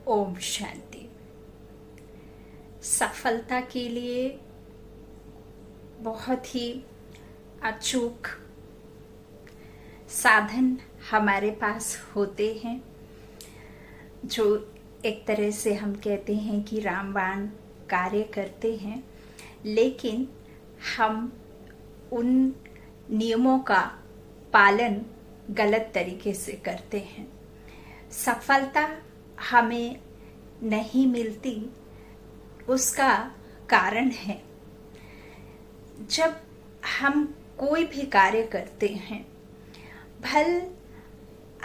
ओम शांति। सफलता के लिए बहुत ही अचूक साधन हमारे पास होते हैं, जो एक तरह से हम कहते हैं कि रामबाण कार्य करते हैं, लेकिन हम उन नियमों का पालन गलत तरीके से करते हैं। सफलता हमें नहीं मिलती, उसका कारण है जब हम कोई भी कार्य करते हैं, भल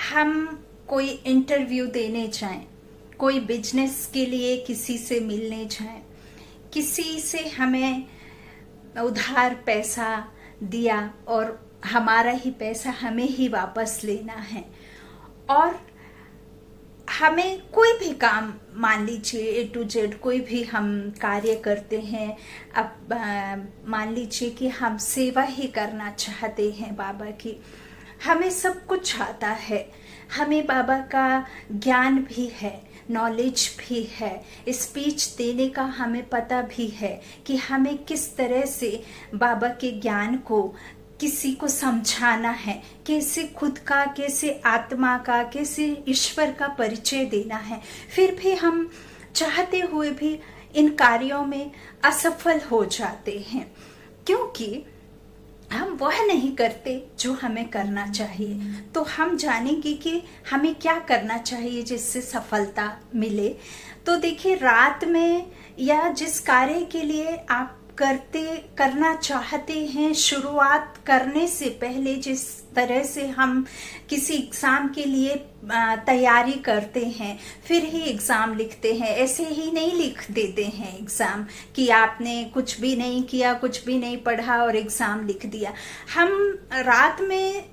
हम कोई इंटरव्यू देने जाएं, कोई बिजनेस के लिए किसी से मिलने जाएं, किसी से हमें उधार पैसा दिया और हमारा ही पैसा हमें ही वापस लेना है, और हमें कोई भी काम, मान लीजिए A to Z कोई भी हम कार्य करते हैं। अब मान लीजिए कि हम सेवा ही करना चाहते हैं बाबा की, हमें सब कुछ आता है, हमें बाबा का ज्ञान भी है, नॉलेज भी है, स्पीच देने का हमें पता भी है कि हमें किस तरह से बाबा के ज्ञान को किसी को समझाना है, कैसे खुद का, कैसे आत्मा का, कैसे ईश्वर का परिचय देना है। फिर भी हम चाहते हुए भी इन कार्यों में असफल हो जाते हैं, क्योंकि हम वह नहीं करते जो हमें करना चाहिए। तो हम जानेंगे कि हमें क्या करना चाहिए जिससे सफलता मिले। तो देखिए, रात में या जिस कार्य के लिए आप करना चाहते हैं, शुरुआत करने से पहले जिस तरह से हम किसी एग्जाम के लिए तैयारी करते हैं, फिर ही एग्जाम लिखते हैं, ऐसे ही नहीं लिख देते हैं एग्जाम कि आपने कुछ भी नहीं किया, कुछ भी नहीं पढ़ा और एग्जाम लिख दिया। हम रात में,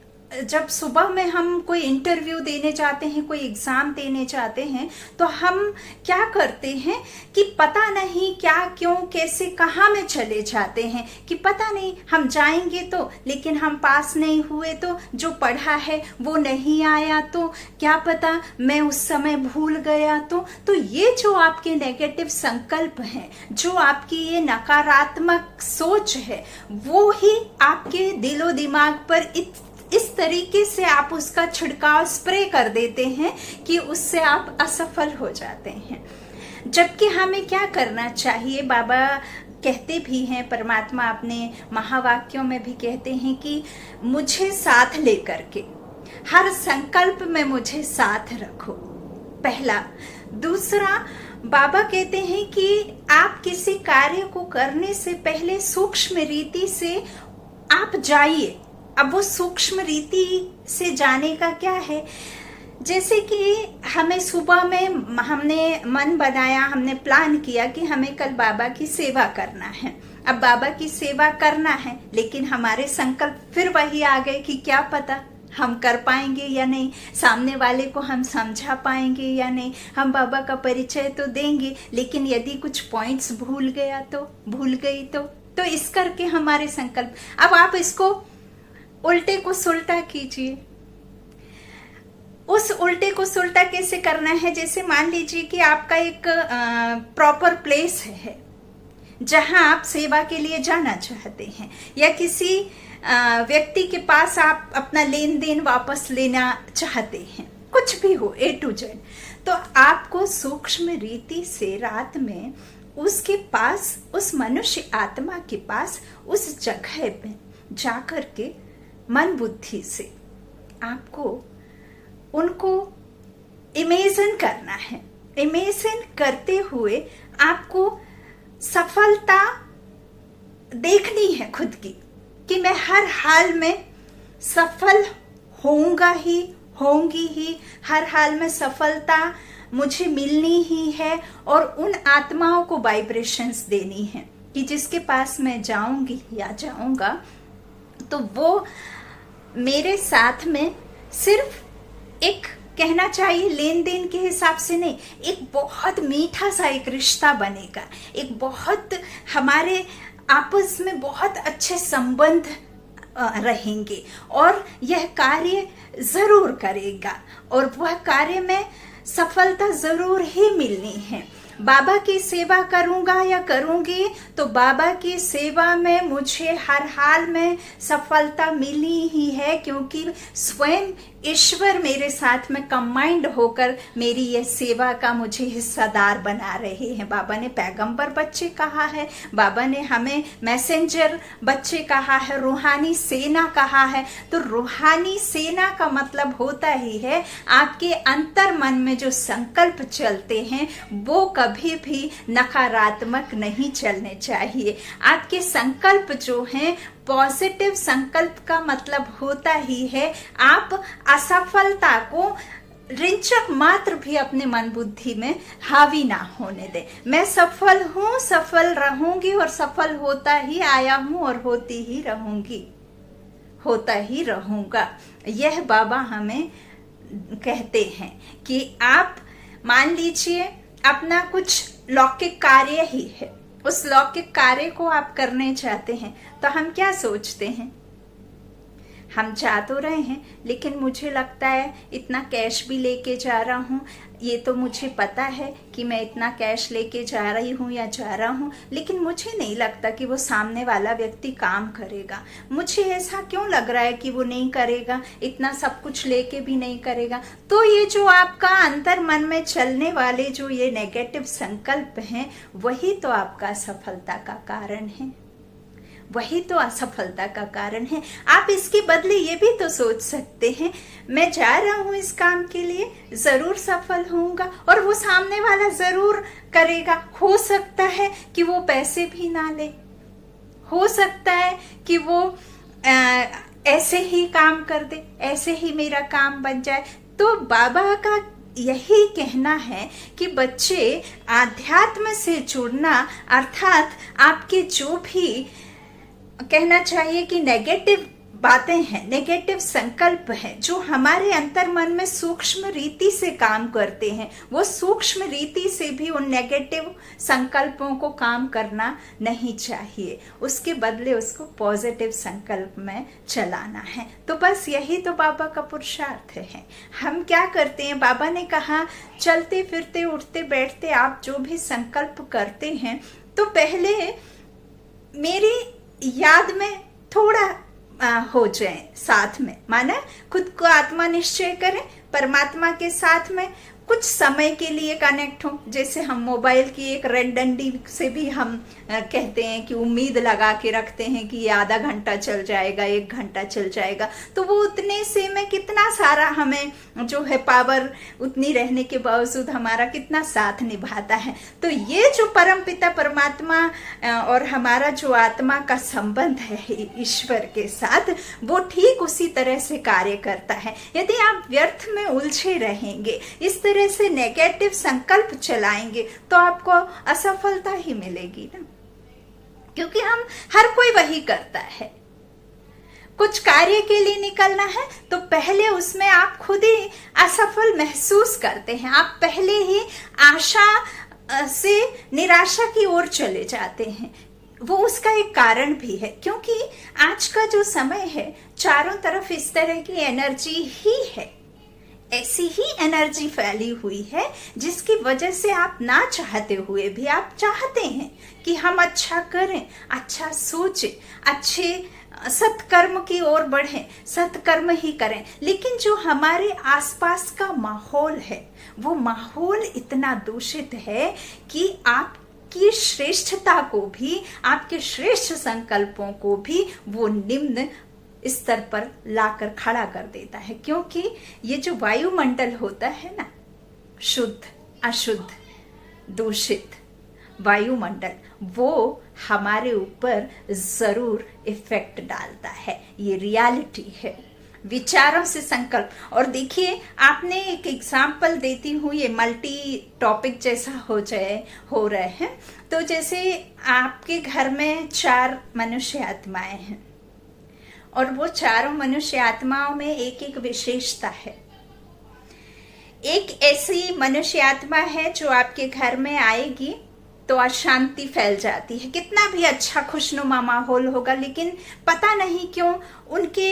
जब सुबह में हम कोई इंटरव्यू देने जाते हैं, कोई एग्जाम देने जाते हैं, तो हम क्या करते हैं कि पता नहीं क्या, क्यों, कैसे, कहाँ में चले जाते हैं कि पता नहीं, हम जाएंगे तो, लेकिन हम पास नहीं हुए तो, जो पढ़ा है वो नहीं आया तो, क्या पता मैं उस समय भूल गया तो ये जो आपके नेगेटिव संकल्प हैं, जो आपकी ये नकारात्मक सोच है, वो ही आपके दिलो दिमाग पर इस तरीके से आप उसका छिड़काव, स्प्रे कर देते हैं कि उससे आप असफल हो जाते हैं। जबकि हमें क्या करना चाहिए, बाबा कहते भी हैं, परमात्मा अपने महावाक्यों में भी कहते हैं कि मुझे साथ लेकर के, हर संकल्प में मुझे साथ रखो, पहला। दूसरा, बाबा कहते हैं कि आप किसी कार्य को करने से पहले सूक्ष्म रीति से आप जाइए। अब वो सूक्ष्म रीति से जाने का क्या है, जैसे कि हमें सुबह में हमने मन बनाया, हमने प्लान किया कि हमें कल बाबा की सेवा करना है। अब बाबा की सेवा करना है, लेकिन हमारे संकल्प फिर वही आ गए कि क्या पता हम कर पाएंगे या नहीं, सामने वाले को हम समझा पाएंगे या नहीं, हम बाबा का परिचय तो देंगे, लेकिन यदि कुछ पॉइंट्स भूल गया तो, भूल गई तो इस करके हमारे संकल्प। अब आप इसको उल्टे को सुलटा कीजिए। उस उल्टे को सुलटा कैसे करना है, जैसे मान लीजिए कि आपका एक प्रॉपर प्लेस है जहां आप सेवा के लिए जाना चाहते हैं, या किसी व्यक्ति के पास आप अपना लेन देन वापस लेना चाहते हैं, कुछ भी हो, A to Z। तो आपको सूक्ष्म रीति से रात में उसके पास, उस मनुष्य आत्मा के पास, उस जगह पे जाकर के मन बुद्धि से आपको उनको इमेजिन करना है। इमेजिन करते हुए आपको सफलता देखनी है खुद की, कि मैं हर हाल में सफल होऊंगा ही, होंगी ही, हर हाल में सफलता मुझे मिलनी ही है, और उन आत्माओं को वाइब्रेशंस देनी है कि जिसके पास मैं जाऊंगी या जाऊंगा तो वो मेरे साथ में सिर्फ एक, कहना चाहिए लेन देन के हिसाब से नहीं, एक बहुत मीठा सा एक रिश्ता बनेगा, एक बहुत हमारे आपस में बहुत अच्छे संबंध रहेंगे, और यह कार्य जरूर करेगा, और वह कार्य में सफलता जरूर ही मिलनी है। बाबा की सेवा करूंगा या करूंगी तो बाबा की सेवा में मुझे हर हाल में सफलता मिली ही है, क्योंकि स्वयं ईश्वर मेरे साथ में कंबाइंड होकर मेरी यह सेवा का मुझे हिस्सेदार बना रहे हैं। बाबा ने पैगंबर बच्चे कहा है, बाबा ने हमें मैसेंजर बच्चे कहा है, रूहानी सेना कहा है। तो रूहानी सेना का मतलब होता ही है आपके अंतर मन में जो संकल्प चलते हैं वो कभी भी नकारात्मक नहीं चलने चाहिए। आपके संकल्प जो हैं पॉजिटिव संकल्प का मतलब होता ही है आप असफलता को रिंचक मात्र भी अपने मन बुद्धि में हावी ना होने दे। मैं सफल हूं, सफल रहूंगी और सफल होता ही आया हूं और होती ही रहूंगी, होता ही रहूंगा। यह बाबा हमें कहते हैं कि आप मान लीजिए अपना कुछ लौकिक कार्य ही है, उस लौकिक कार्य को आप करने चाहते हैं तो हम क्या सोचते हैं, हम जा तो रहे हैं लेकिन मुझे लगता है इतना कैश भी लेके जा रहा हूँ, ये तो मुझे पता है कि मैं इतना कैश लेके जा रही हूँ या जा रहा हूँ, लेकिन मुझे नहीं लगता कि वो सामने वाला व्यक्ति काम करेगा। मुझे ऐसा क्यों लग रहा है कि वो नहीं करेगा, इतना सब कुछ लेके भी नहीं करेगा। तो ये जो आपका अंतर मन में चलने वाले जो ये नेगेटिव संकल्प हैं वही तो आपका असफलता का कारण है, वही तो असफलता का कारण है। आप इसके बदले ये भी तो सोच सकते हैं मैं जा रहा हूं इस काम के लिए, जरूर सफल होऊंगा और वो सामने वाला जरूर करेगा। हो सकता है कि वो पैसे भी ना ले, हो सकता है कि वो ऐसे ही काम कर दे, ऐसे ही मेरा काम बन जाए। तो बाबा का यही कहना है कि बच्चे आध्यात्म से जुड़ना अर्थात आपके जो भी कहना चाहिए कि नेगेटिव बातें हैं, नेगेटिव संकल्प हैं जो हमारे अंतर मन में सूक्ष्म रीति से काम करते हैं, वो सूक्ष्म रीति से भी उन नेगेटिव संकल्पों को काम करना नहीं चाहिए, उसके बदले उसको पॉजिटिव संकल्प में चलाना है। तो बस यही तो बाबा का पुरुषार्थ है। हम क्या करते हैं, बाबा ने कहा चलते फिरते उठते बैठते आप जो भी संकल्प करते हैं तो पहले मेरी याद में थोड़ा हो जाए, साथ में माना खुद को आत्मा निश्चय करें, परमात्मा के साथ में कुछ समय के लिए कनेक्ट हो। जैसे हम मोबाइल की एक रेड डंडी से भी हम कहते हैं कि उम्मीद लगा के रखते हैं कि ये आधा घंटा चल जाएगा, 1 घंटा चल जाएगा, तो वो उतने से में कितना सारा हमें जो है पावर उतनी रहने के बावजूद हमारा कितना साथ निभाता है। तो ये जो परमपिता परमात्मा और हमारा जो आत्मा का संबंध है ईश्वर के साथ, वो ठीक उसी तरह से कार्य करता है। यदि आप व्यर्थ में उलझे रहेंगे, इस तरह से नेगेटिव संकल्प चलाएंगे तो आपको असफलता ही मिलेगी ना, क्योंकि हम हर कोई वही करता है। कुछ कार्य के लिए निकलना है तो पहले उसमें आप खुद ही असफल महसूस करते हैं, आप पहले ही आशा से निराशा की ओर चले जाते हैं। वो उसका एक कारण भी है, क्योंकि आज का जो समय है चारों तरफ इस तरह की एनर्जी ही है, ऐसी ही एनर्जी फैली हुई है जिसकी वजह से आप ना चाहते हुए भी आप चाहते हैं कि हम अच्छा करें, अच्छा सोचें, अच्छे सत्कर्म की ओर बढ़ें, सत्कर्म ही करें। लेकिन जो हमारे आसपास का माहौल है वो माहौल इतना दूषित है कि आपकी श्रेष्ठता को भी, आपके श्रेष्ठ संकल्पों को भी वो निम्न स्तर पर लाकर खड़ा कर देता है। क्योंकि ये जो वायुमंडल होता है ना, शुद्ध अशुद्ध दूषित वायुमंडल, वो हमारे ऊपर जरूर इफेक्ट डालता है। ये रियलिटी है, विचारों से संकल्प। और देखिए आपने एक एग्जाम्पल देती हूँ, ये मल्टी टॉपिक जैसा हो रहे हैं। तो जैसे आपके घर में 4 मनुष्य आत्माएं हैं और वो चारों मनुष्य आत्माओं में एक एक विशेषता है। एक ऐसी मनुष्य आत्मा है जो आपके घर में आएगी तो अशांति फैल जाती है, कितना भी अच्छा खुशनुमा माहौल होगा लेकिन पता नहीं क्यों उनके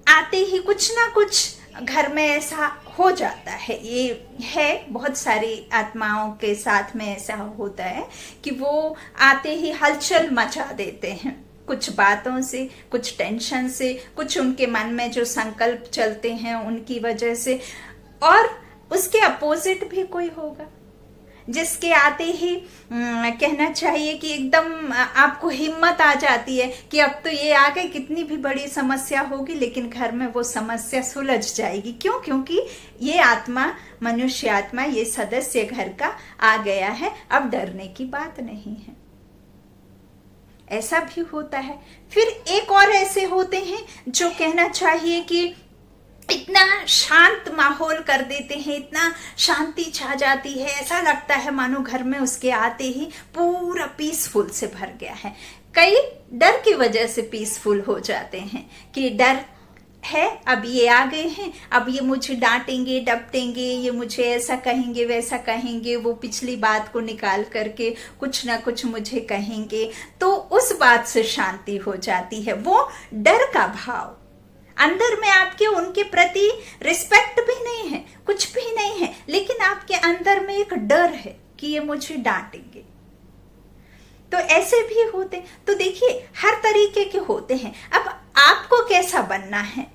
आते ही कुछ ना कुछ घर में ऐसा हो जाता है। ये है, बहुत सारी आत्माओं के साथ में ऐसा होता है कि वो आते ही हलचल मचा देते हैं, कुछ बातों से, कुछ टेंशन से, कुछ उनके मन में जो संकल्प चलते हैं उनकी वजह से। और उसके अपोजिट भी कोई होगा जिसके आते ही कहना चाहिए कि एकदम आपको हिम्मत आ जाती है कि अब तो ये आ गए, कितनी भी बड़ी समस्या होगी लेकिन घर में वो समस्या सुलझ जाएगी। क्यों? क्योंकि ये आत्मा, मनुष्य आत्मा, ये सदस्य घर का आ गया है, अब डरने की बात नहीं है। ऐसा भी होता है। फिर एक और ऐसे होते हैं जो कहना चाहिए कि इतना शांत माहौल कर देते हैं, इतना शांति छा जाती है, ऐसा लगता है मानो घर में उसके आते ही पूरा पीसफुल से भर गया है। कई डर की वजह से पीसफुल हो जाते हैं कि डर है, अब ये आ गए हैं, अब ये मुझे डांटेंगे, डपटेंगे, ये मुझे ऐसा कहेंगे, वैसा कहेंगे, वो पिछली बात को निकाल करके कुछ ना कुछ मुझे कहेंगे, तो उस बात से शांति हो जाती है। वो डर का भाव अंदर में आपके उनके प्रति रिस्पेक्ट भी नहीं है, कुछ भी नहीं है, लेकिन आपके अंदर में एक डर है कि ये मुझे डांटेंगे। तो ऐसे भी होते। तो देखिए, हर तरीके के होते हैं। अब आपको कैसा बनना है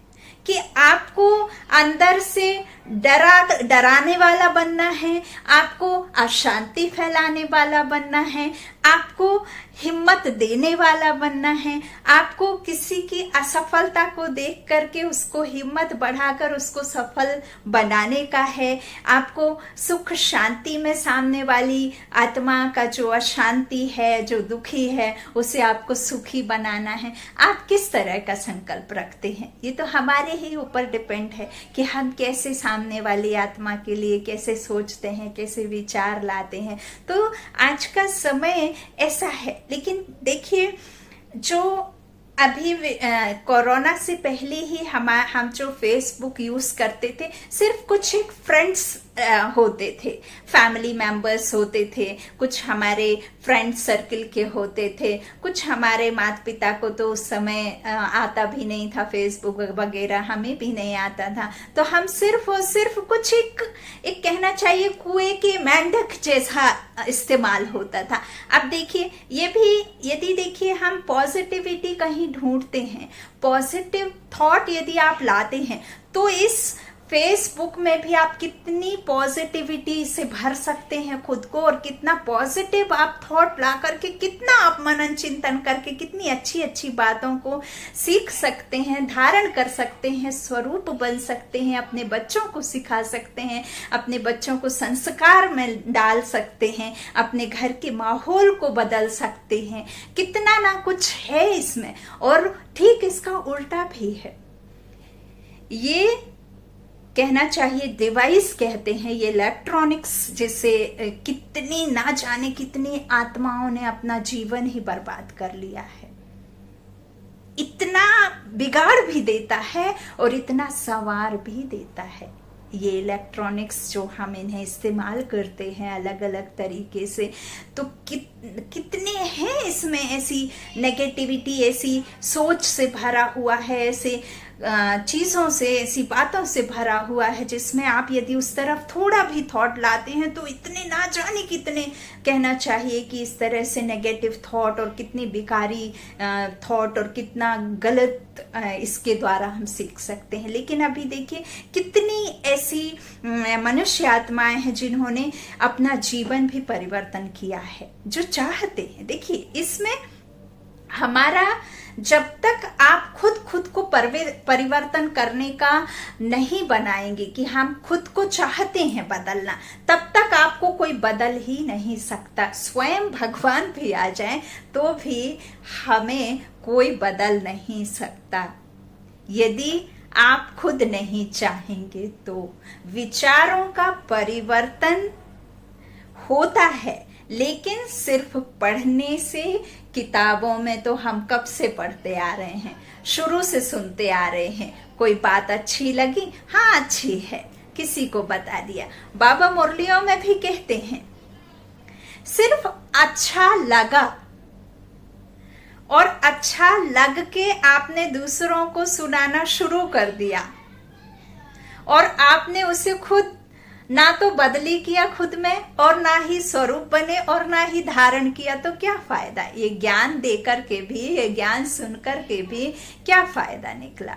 कि आपको अंदर से डराने वाला बनना है, आपको अशांति फैलाने वाला बनना है, आपको हिम्मत देने वाला बनना है, आपको किसी की असफलता को देख करके उसको हिम्मत बढ़ाकर उसको सफल बनाने का है, आपको सुख शांति में सामने वाली आत्मा का जो अशांति है, जो दुखी है, उसे आपको सुखी बनाना है। आप किस तरह का संकल्प रखते हैं, ये तो हमारे ही ऊपर डिपेंड है कि हम कैसे सामने वाली आत्मा के लिए कैसे सोचते हैं, कैसे विचार लाते हैं। तो आज का समय ऐसा है। लेकिन देखिए, जो अभी कोरोना से पहले ही हम जो फेसबुक यूज करते थे, सिर्फ कुछ एक फ्रेंड्स होते थे, फैमिली मेंबर्स होते थे, कुछ हमारे फ्रेंड सर्कल के होते थे, कुछ हमारे माता पिता को तो उस समय आता भी नहीं था, फेसबुक वगैरह हमें भी नहीं आता था। तो हम सिर्फ और सिर्फ कुछ एक कहना चाहिए कुएं के मेंढक जैसा इस्तेमाल होता था। अब देखिए, ये भी यदि देखिए हम पॉजिटिविटी कहीं ढूंढते हैं, पॉजिटिव थॉट यदि आप लाते हैं, तो इस फेसबुक में भी आप कितनी पॉजिटिविटी से भर सकते हैं खुद को, और कितना पॉजिटिव आप थॉट ला करके, कितना आप मनन चिंतन करके कितनी अच्छी अच्छी बातों को सीख सकते हैं, धारण कर सकते हैं, स्वरूप बन सकते हैं, अपने बच्चों को सिखा सकते हैं, अपने बच्चों को संस्कार में डाल सकते हैं, अपने घर के माहौल को बदल सकते हैं। कितना ना कुछ है इसमें। और ठीक इसका उल्टा भी है। ये कहना चाहिए डिवाइस कहते हैं, ये इलेक्ट्रॉनिक्स, जिसे कितनी ना जाने कितनी आत्माओं ने अपना जीवन ही बर्बाद कर लिया है। इतना बिगाड़ भी देता है और इतना संवार भी देता है। ये इलेक्ट्रॉनिक्स जो हम इन्हें इस्तेमाल करते हैं अलग अलग तरीके से, तो कितने हैं इसमें ऐसी नेगेटिविटी, ऐसी सोच से भरा हुआ है, ऐसे चीज़ों से, ऐसी बातों से भरा हुआ है, जिसमें आप यदि उस तरफ थोड़ा भी थॉट लाते हैं तो इतने ना जाने कितने, कहना चाहिए कि इस तरह से नेगेटिव थॉट और कितनी बेकारी थॉट और कितना गलत इसके द्वारा हम सीख सकते हैं। लेकिन अभी देखिए, कितनी ऐसी मनुष्य आत्माएं हैं जिन्होंने अपना जीवन भी परिवर्तन किया है, जो चाहते हैं। देखिए, इसमें हमारा, जब तक आप खुद को परिवर्तन करने का नहीं बनाएंगे कि हम खुद को चाहते हैं बदलना, तब तक आपको कोई बदल ही नहीं सकता। स्वयं भगवान भी आ जाए तो भी हमें कोई बदल नहीं सकता, यदि आप खुद नहीं चाहेंगे तो। विचारों का परिवर्तन होता है, लेकिन सिर्फ पढ़ने से, किताबों में तो हम कब से पढ़ते आ रहे हैं, शुरू से सुनते आ रहे हैं। कोई बात अच्छी लगी, हाँ अच्छी है, किसी को बता दिया। बाबा मुरलियों में भी कहते हैं, सिर्फ अच्छा लगा, और अच्छा लग के आपने दूसरों को सुनाना शुरू कर दिया, और आपने उसे खुद ना तो बदली किया खुद में, और ना ही स्वरूप बने, और ना ही धारण किया, तो क्या फायदा? ये ज्ञान देकर के भी, ये ज्ञान सुनकर के भी क्या फायदा निकला?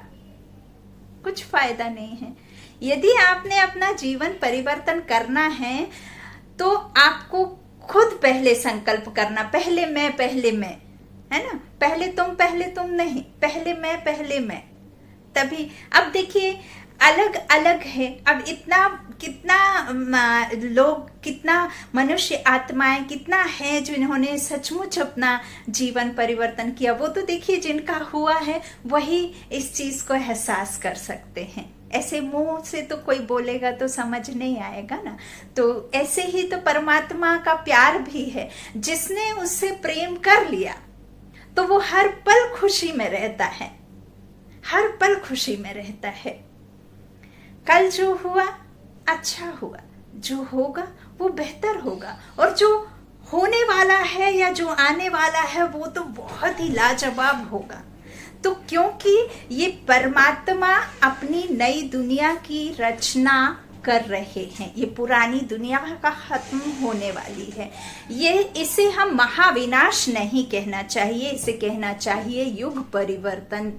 कुछ फायदा नहीं है। यदि आपने अपना जीवन परिवर्तन करना है तो आपको खुद पहले संकल्प करना, पहले मैं, है ना? पहले तुम नहीं, पहले मैं, तभी। अब देखिए अलग अलग है। अब इतना कितना लोग, कितना मनुष्य आत्माएं कितना है जिन्होंने सचमुच अपना जीवन परिवर्तन किया। वो तो देखिए जिनका हुआ है वही इस चीज को एहसास कर सकते हैं। ऐसे मुंह से तो कोई बोलेगा तो समझ नहीं आएगा ना। तो ऐसे ही तो परमात्मा का प्यार भी है, जिसने उससे प्रेम कर लिया तो वो हर पल खुशी में रहता है, हर पल खुशी में रहता है। कल जो हुआ अच्छा हुआ, जो होगा वो बेहतर होगा, और जो होने वाला है या जो आने वाला है वो तो बहुत ही लाजवाब होगा। तो क्योंकि ये परमात्मा अपनी नई दुनिया की रचना कर रहे हैं, ये पुरानी दुनिया का खत्म होने वाली है। इसे हम महाविनाश नहीं कहना चाहिए, इसे कहना चाहिए युग परिवर्तन,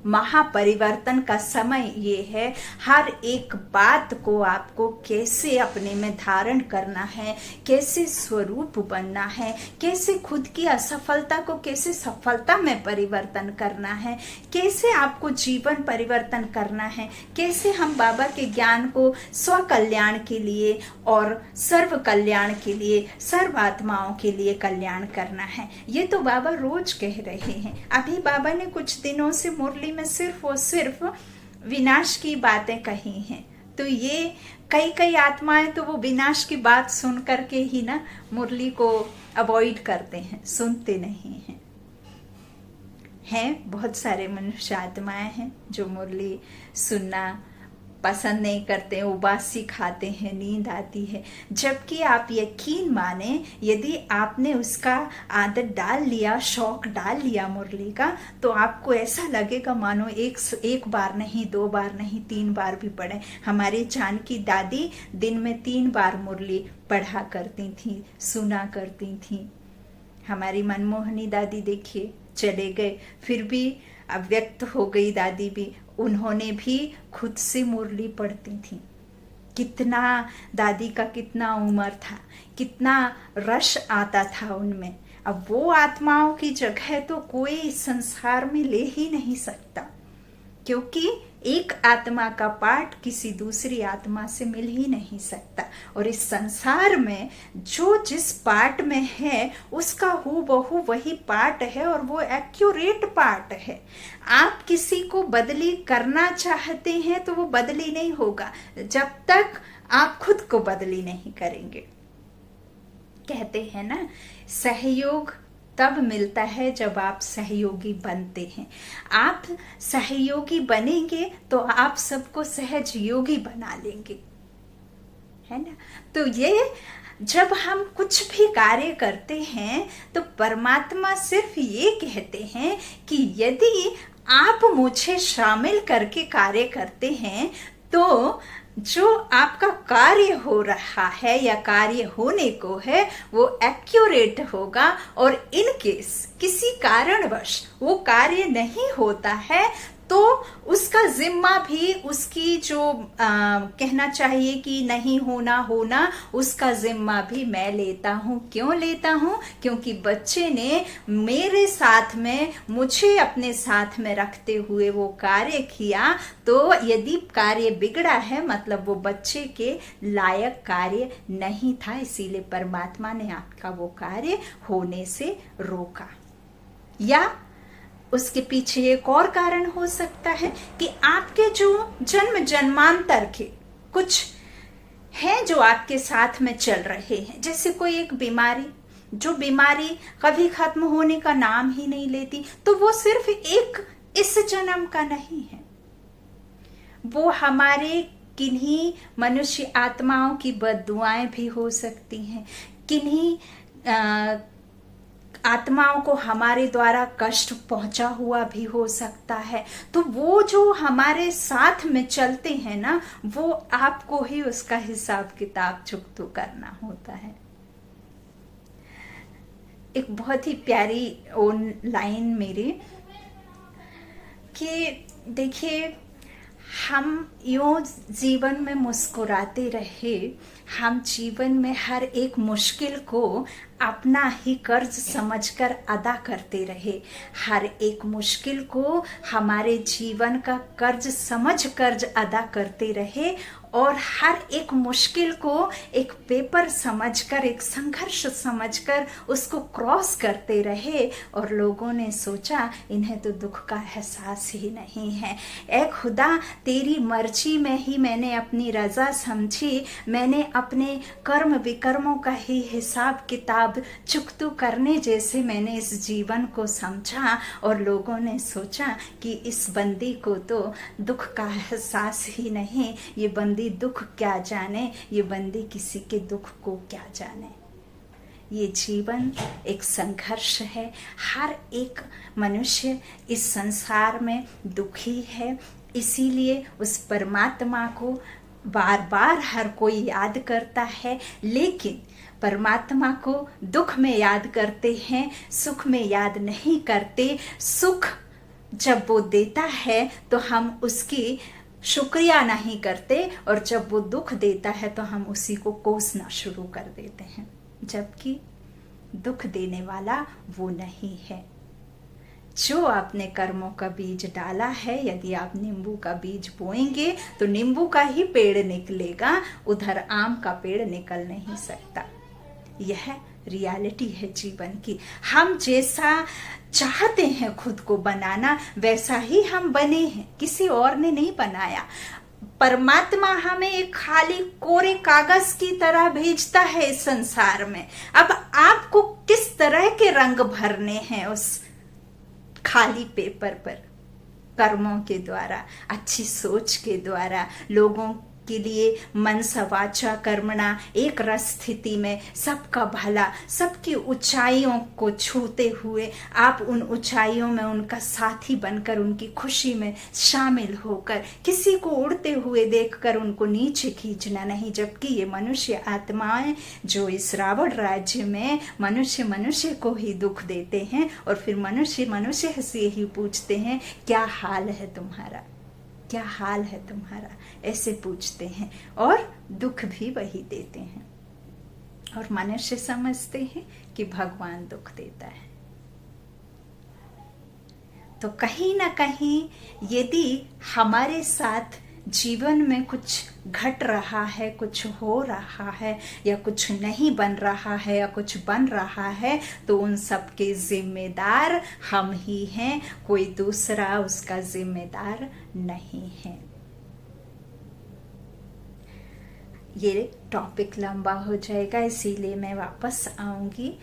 महापरिवर्तन का समय ये है। हर एक बात को आपको कैसे अपने में धारण करना है, कैसे स्वरूप बनना है, कैसे खुद की असफलता को कैसे सफलता में परिवर्तन करना है, कैसे आपको जीवन परिवर्तन करना है, कैसे हम बाबा के ज्ञान को स्व कल्याण के लिए और सर्व कल्याण के लिए, सर्व आत्माओं के लिए कल्याण करना है। ये तो बाबा रोज कह रहे हैं। अभी बाबा ने कुछ दिनों से मुरली में सिर्फ और सिर्फ विनाश की बातें कही हैं। तो ये कई आत्माएं तो वो विनाश की बात सुन करके ही ना मुरली को अवॉइड करते हैं, सुनते नहीं हैं। हैं बहुत सारे मनुष्य आत्माएं हैं जो मुरली सुनना पसंद नहीं करते, उबासी खाते हैं, नींद आती है। जबकि आप यकीन माने, यदि आपने उसका आदत डाल लिया, शौक डाल लिया मुरली का, तो आपको ऐसा लगेगा मानो एक बार नहीं, 2 बार नहीं, 3 बार भी पढ़े। हमारी जानकी दादी दिन में 3 बार मुरली पढ़ा करती थी, सुना करती थी। हमारी मनमोहनी दादी देखिए चले गए, फिर भी अव्यक्त हो गई दादी भी, उन्होंने भी खुद से मुरली पढ़ती थी। कितना दादी का कितना उम्र था, कितना रस आता था उनमें। अब वो आत्माओं की जगह तो कोई इस संसार में ले ही नहीं सकता, क्योंकि एक आत्मा का पार्ट किसी दूसरी आत्मा से मिल ही नहीं सकता। और इस संसार में जो जिस पार्ट में है उसका हूबहू वही पार्ट है, और वो एक्यूरेट पार्ट है। आप किसी को बदली करना चाहते हैं तो वो बदली नहीं होगा जब तक आप खुद को बदली नहीं करेंगे। कहते हैं ना, सहयोग तब मिलता है जब आप सहयोगी बनते हैं। आप सहयोगी बनेंगे तो आप सबको सहज योगी बना लेंगे, है ना। तो ये जब हम कुछ भी कार्य करते हैं तो परमात्मा सिर्फ ये कहते हैं कि यदि आप मुझे शामिल करके कार्य करते हैं तो जो आपका कार्य हो रहा है या कार्य होने को है वो एक्यूरेट होगा। और इन केस किसी कारणवश वो कार्य नहीं होता है तो उसका जिम्मा भी, उसकी जो कहना चाहिए कि नहीं होना, उसका जिम्मा भी मैं लेता हूँ। क्यों लेता हूँ? क्योंकि बच्चे ने मेरे साथ में, मुझे अपने साथ में रखते हुए वो कार्य किया। तो यदि कार्य बिगड़ा है मतलब वो बच्चे के लायक कार्य नहीं था, इसीलिए परमात्मा ने आपका वो कार्य होने से रोका। या उसके पीछे एक और कारण हो सकता है कि आपके जो जन्म जन्मांतर के कुछ हैं जो आपके साथ में चल रहे हैं, जैसे कोई एक बीमारी, जो बीमारी कभी खत्म होने का नाम ही नहीं लेती, तो वो सिर्फ एक इस जन्म का नहीं है, वो हमारे किन्हीं मनुष्य आत्माओं की बद्दुआएं भी हो सकती हैं, किन्हीं आत्माओं को हमारे द्वारा कष्ट पहुंचा हुआ भी हो सकता है। तो वो जो हमारे साथ में चलते हैं ना, वो आपको ही उसका हिसाब किताब चुकता करना होता है। एक बहुत ही प्यारी लाइन मेरी कि देखिए, हम यूं जीवन में मुस्कुराते रहे, हम जीवन में हर एक मुश्किल को अपना ही कर्ज समझकर अदा करते रहे, हर एक मुश्किल को हमारे जीवन का कर्ज समझ कर अदा करते रहे, और हर एक मुश्किल को एक पेपर समझकर, एक संघर्ष समझकर उसको क्रॉस करते रहे। और लोगों ने सोचा इन्हें तो दुख का एहसास ही नहीं है। ए खुदा, तेरी मर्जी में ही मैंने अपनी रजा समझी, मैंने अपने कर्म विकर्मों का ही हिसाब किताब चुकतू करने जैसे मैंने इस जीवन को समझा। और लोगों ने सोचा कि इस बंदी को तो दुख का एहसास ही नहीं, ये बंदी दुख क्या जाने, ये बंदी किसी के दुख को क्या जाने। ये जीवन एक संघर्ष है। हर एक मनुष्य इस संसार में दुखी है, इसीलिए उस परमात्मा को बार बार हर कोई याद करता है। लेकिन परमात्मा को दुख में याद करते हैं, सुख में याद नहीं करते। सुख जब वो देता है तो हम उसकी शुक्रिया नहीं करते, और जब वो दुख देता है तो हम उसी को कोसना शुरू कर देते हैं, जबकि दुख देने वाला वो नहीं है। जो आपने कर्मों का बीज डाला है, यदि आप नींबू का बीज बोएंगे तो नींबू का ही पेड़ निकलेगा, उधर आम का पेड़ निकल नहीं सकता। यह रियलिटी है जीवन की। हम जैसा चाहते हैं खुद को बनाना, वैसा ही हम बने हैं, किसी और ने नहीं बनाया। परमात्मा हमें एक खाली कोरे कागज की तरह भेजता है इस संसार में। अब आपको किस तरह के रंग भरने हैं उस खाली पेपर पर? कर्मों के द्वारा, अच्छी सोच के द्वारा, लोगों के लिए मनसा वाचा कर्मणा एक रस स्थिति में सबका भला, सबकी ऊंचाइयों को छूते हुए आप उन ऊंचाइयों में उनका साथी बनकर, उनकी खुशी में शामिल होकर, किसी को उड़ते हुए देखकर उनको नीचे खींचना नहीं। जबकि ये मनुष्य आत्माएं जो इस रावण राज्य में मनुष्य मनुष्य को ही दुख देते हैं, और फिर मनुष्य मनुष्य से ही पूछते हैं क्या हाल है तुम्हारा, क्या हाल है तुम्हारा, ऐसे पूछते हैं, और दुख भी वही देते हैं। और मनुष्य समझते हैं कि भगवान दुख देता है। तो कहीं ना कहीं यदि हमारे साथ जीवन में कुछ घट रहा है, कुछ हो रहा है, या कुछ नहीं बन रहा है, या कुछ बन रहा है, तो उन सब के जिम्मेदार हम ही हैं, कोई दूसरा उसका जिम्मेदार नहीं है। ये टॉपिक लंबा हो जाएगा, इसीलिए मैं वापस आऊंगी।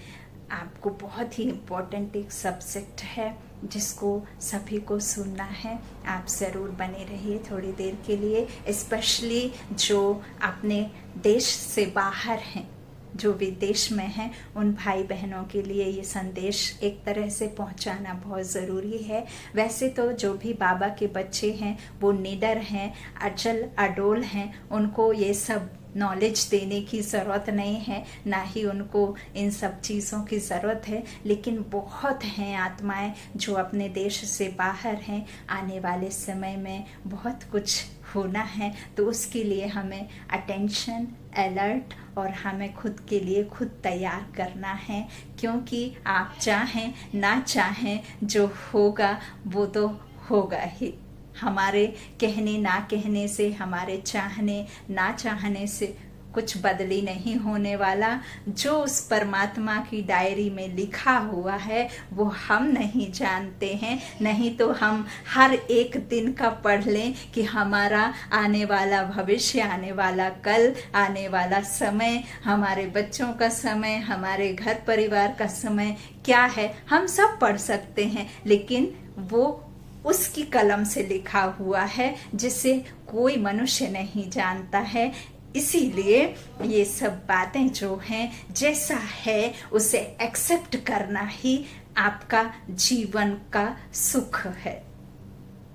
आपको बहुत ही इम्पोर्टेंट एक सब्जेक्ट है जिसको सभी को सुनना है। आप ज़रूर बने रहिए थोड़ी देर के लिए, स्पेशली जो अपने देश से बाहर हैं, जो विदेश में हैं, उन भाई बहनों के लिए ये संदेश एक तरह से पहुंचाना बहुत ज़रूरी है। वैसे तो जो भी बाबा के बच्चे हैं वो निडर हैं, अचल अडोल हैं, उनको ये सब नॉलेज देने की ज़रूरत नहीं है, ना ही उनको इन सब चीज़ों की ज़रूरत है। लेकिन बहुत हैं आत्माएं जो अपने देश से बाहर हैं। आने वाले समय में बहुत कुछ होना है, तो उसके लिए हमें अटेंशन, अलर्ट, और हमें खुद के लिए खुद तैयार करना है। क्योंकि आप चाहें ना चाहें, जो होगा वो तो होगा ही। हमारे कहने ना कहने से, हमारे चाहने ना चाहने से कुछ बदली नहीं होने वाला। जो उस परमात्मा की डायरी में लिखा हुआ है वो हम नहीं जानते हैं। नहीं तो हम हर एक दिन का पढ़ लें कि हमारा आने वाला भविष्य, आने वाला कल, आने वाला समय, हमारे बच्चों का समय, हमारे घर परिवार का समय क्या है, हम सब पढ़ सकते हैं। लेकिन वो उसकी कलम से लिखा हुआ है जिसे कोई मनुष्य नहीं जानता है। इसीलिए ये सब बातें जो हैं, जैसा है उसे एक्सेप्ट करना ही आपका जीवन का सुख है।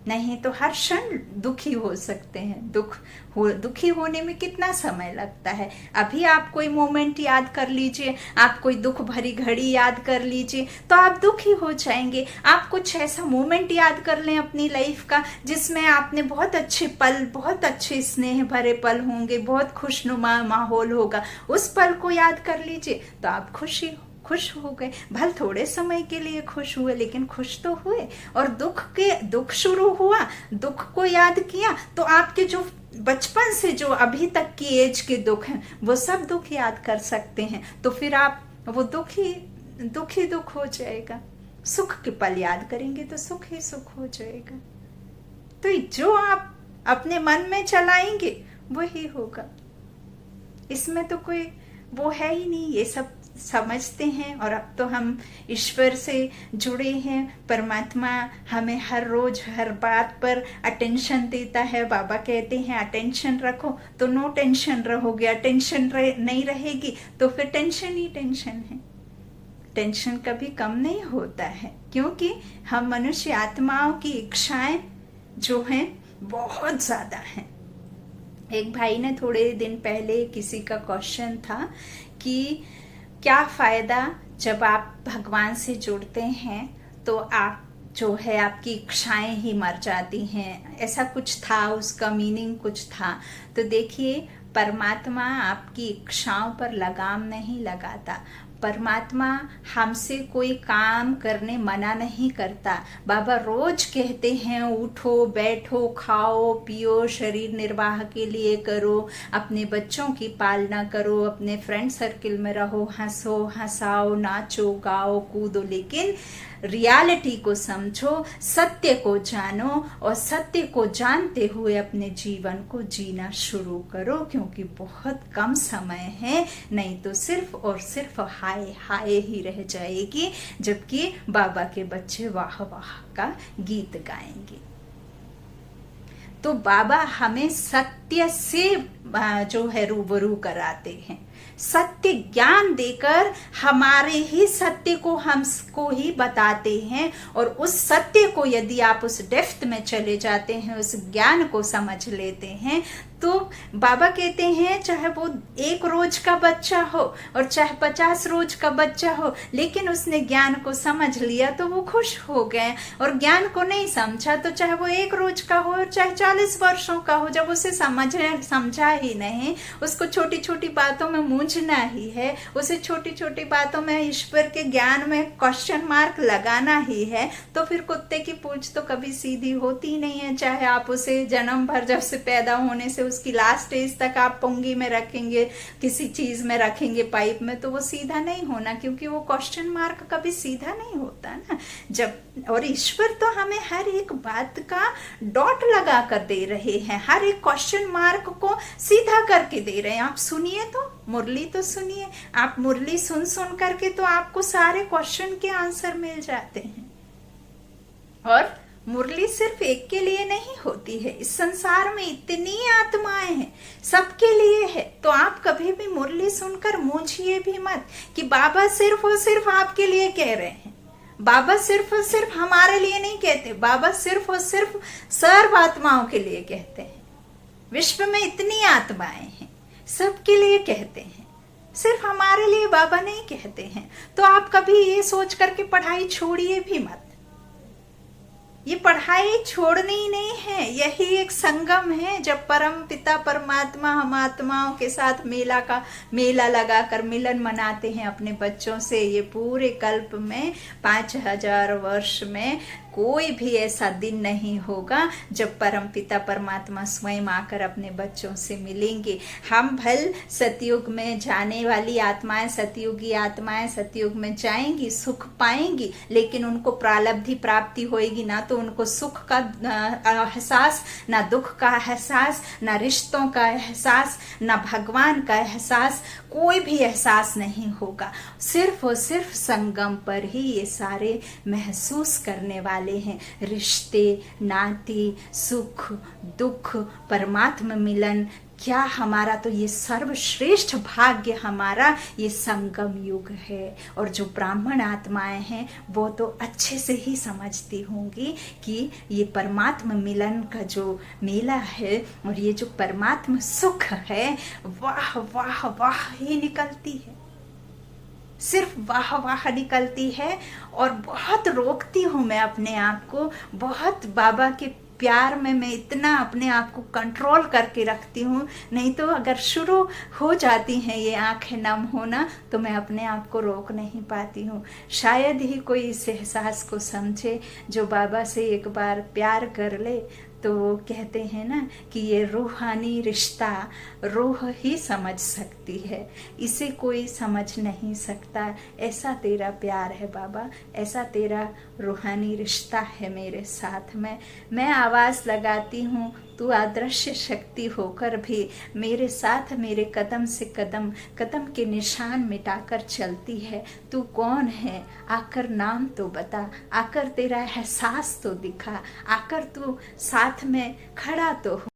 नहीं तो हर क्षण दुखी हो सकते हैं। दुखी होने में कितना समय लगता है। अभी आप कोई मोमेंट याद कर लीजिए, आप कोई दुख भरी घड़ी याद कर लीजिए तो आप दुखी हो जाएंगे। आप कुछ ऐसा मोमेंट याद कर लें अपनी लाइफ का जिसमें आपने बहुत अच्छे पल, बहुत अच्छे स्नेह भरे पल होंगे, बहुत खुशनुमा माहौल होगा, उस पल को याद कर लीजिए तो आप खुश हो गए। भले थोड़े समय के लिए खुश हुए लेकिन खुश तो हुए। और दुख शुरू हुआ, दुख को याद किया तो आपके जो बचपन से जो अभी तक की एज के दुख हैं वो सब दुख याद कर सकते हैं। तो फिर आप वो दुख हो जाएगा। सुख के पल याद करेंगे तो सुख ही सुख हो जाएगा। तो जो आप अपने मन में चलाएंगे वही होगा। इसमें तो कोई वो है ही नहीं। ये सब समझते हैं और अब तो हम ईश्वर से जुड़े हैं। परमात्मा हमें हर रोज हर बात पर अटेंशन देता है। बाबा कहते हैं अटेंशन रखो तो नो टेंशन रहोगे, अटेंशन नहीं रहेगी तो फिर टेंशन ही टेंशन है। टेंशन कभी कम नहीं होता है क्योंकि हम मनुष्य आत्माओं की इच्छाएं जो हैं बहुत ज्यादा हैं। एक भाई ने थोड़े दिन पहले किसी का क्वेश्चन था कि क्या फायदा जब आप भगवान से जुड़ते हैं तो आप जो है आपकी इच्छाएं ही मर जाती हैं, ऐसा कुछ था, उसका मीनिंग कुछ था। तो देखिए, परमात्मा आपकी इच्छाओं पर लगाम नहीं लगाता। परमात्मा हमसे कोई काम करने मना नहीं करता। बाबा रोज कहते हैं उठो, बैठो, खाओ, पियो, शरीर निर्वाह के लिए करो, अपने बच्चों की पालना करो, अपने फ्रेंड सर्किल में रहो, हंसो, हंसाओ, नाचो, गाओ, कूदो, लेकिन रियलिटी को समझो, सत्य को जानो और सत्य को जानते हुए अपने जीवन को जीना शुरू करो क्योंकि बहुत कम समय है, नहीं तो सिर्फ और सिर्फ हाय हाय ही रह जाएगी। जबकि बाबा के बच्चे वाह वाह का गीत गाएंगे। तो बाबा हमें सत्य से जो है रूबरू कराते हैं। सत्य ज्ञान देकर हमारे ही सत्य को हमको ही बताते हैं और उस सत्य को यदि आप उस डेप्थ में चले जाते हैं, उस ज्ञान को समझ लेते हैं, तो बाबा कहते हैं चाहे वो 1 रोज का बच्चा हो और चाहे 50 रोज का बच्चा हो, लेकिन उसने ज्ञान को समझ लिया तो वो खुश हो गए। और ज्ञान को नहीं समझा तो चाहे वो 1 रोज का हो और चाहे 40 वर्षों का हो, जब उसे समझा ही नहीं, उसको छोटी छोटी बातों में मूंझना ही है, उसे छोटी छोटी बातों में ईश्वर के ज्ञान में क्वेश्चन मार्क लगाना ही है, तो फिर कुत्ते की पूंछ तो कभी सीधी होती नहीं है। चाहे आप उसे जन्म भर जब से पैदा होने से उसकी लास्ट स्टेज तक आप पुंगी में रखेंगे, किसी चीज में रखेंगे, पाइप में, तो वो सीधा नहीं होना क्योंकि वो क्वेश्चन मार्क कभी सीधा नहीं होता ना। जब और ईश्वर तो हमें हर एक बात का डॉट लगा कर दे रहे हैं, हर एक क्वेश्चन मार्क को सीधा करके दे रहे हैं। आप सुनिए तो मुरली तो सुनिए, आप मुरली सुन सुन करके तो आपको सारे क्वेश्चन के आंसर मिल जाते हैं। और मुरली सिर्फ एक के लिए नहीं होती है, इस संसार में इतनी आत्माएं हैं, सबके लिए है। तो आप कभी भी मुरली सुनकर मूंझिए भी मत कि बाबा सिर्फ और सिर्फ आपके लिए कह रहे हैं। बाबा सिर्फ और सिर्फ हमारे लिए नहीं कहते, बाबा सिर्फ और सिर्फ सर्व आत्माओं के लिए कहते हैं। विश्व में इतनी आत्माएं हैं, सबके लिए कहते हैं, सिर्फ हमारे लिए बाबा नहीं कहते हैं। तो आप कभी ये सोच करके पढ़ाई छोड़िए भी मत। ये पढ़ाई छोड़नी ही नहीं है, यही एक संगम है जब परम पिता परमात्मा हम आत्माओं के साथ मेला लगाकर मिलन मनाते हैं अपने बच्चों से। ये पूरे कल्प में 5000 वर्ष में कोई भी ऐसा दिन नहीं होगा जब परम पिता परमात्मा स्वयं आकर अपने बच्चों से मिलेंगे। हम भल सतयुग में जाने वाली आत्माएं, सतयुगी आत्माएं सतयुग में जाएंगी, सुख पाएंगी, लेकिन उनको प्रालब्धि प्राप्ति होएगी, ना तो उनको सुख का एहसास, ना दुख का एहसास, ना रिश्तों का एहसास, ना भगवान का एहसास, कोई भी एहसास नहीं होगा। सिर्फ और सिर्फ संगम पर ही ये सारे महसूस करने वाले हैं। रिश्ते, नाते, सुख, दुख, परमात्मा मिलन, क्या हमारा तो ये सर्वश्रेष्ठ भाग्य हमारा ये संगम युग है। और जो ब्राह्मण आत्माएं हैं वो तो अच्छे से ही समझती होंगी कि ये परमात्मा मिलन का जो मेला है और ये जो परमात्मा सुख है, वाह वाह वाह ही निकलती है, सिर्फ वाह वाह निकलती है। और बहुत रोकती हूँ मैं अपने आप को, बहुत बाबा के प्यार में मैं इतना अपने आप को कंट्रोल करके रखती हूँ, नहीं तो अगर शुरू हो जाती हैं ये आंखें नम होना तो मैं अपने आप को रोक नहीं पाती हूँ। शायद ही कोई इस एहसास को समझे, जो बाबा से एक बार प्यार कर ले तो वो कहते हैं ना कि ये रूहानी रिश्ता रूह ही समझ सकती है, इसे कोई समझ नहीं सकता। ऐसा तेरा प्यार है बाबा, ऐसा तेरा रूहानी रिश्ता है मेरे साथ में। मैं आवाज़ लगाती हूँ, तू अदृश्य शक्ति होकर भी मेरे साथ मेरे कदम से कदम कदम के निशान मिटाकर चलती है। तू कौन है, आकर नाम तो बता, आकर तेरा एहसास तो दिखा, आकर तू साथ में खड़ा तो हो।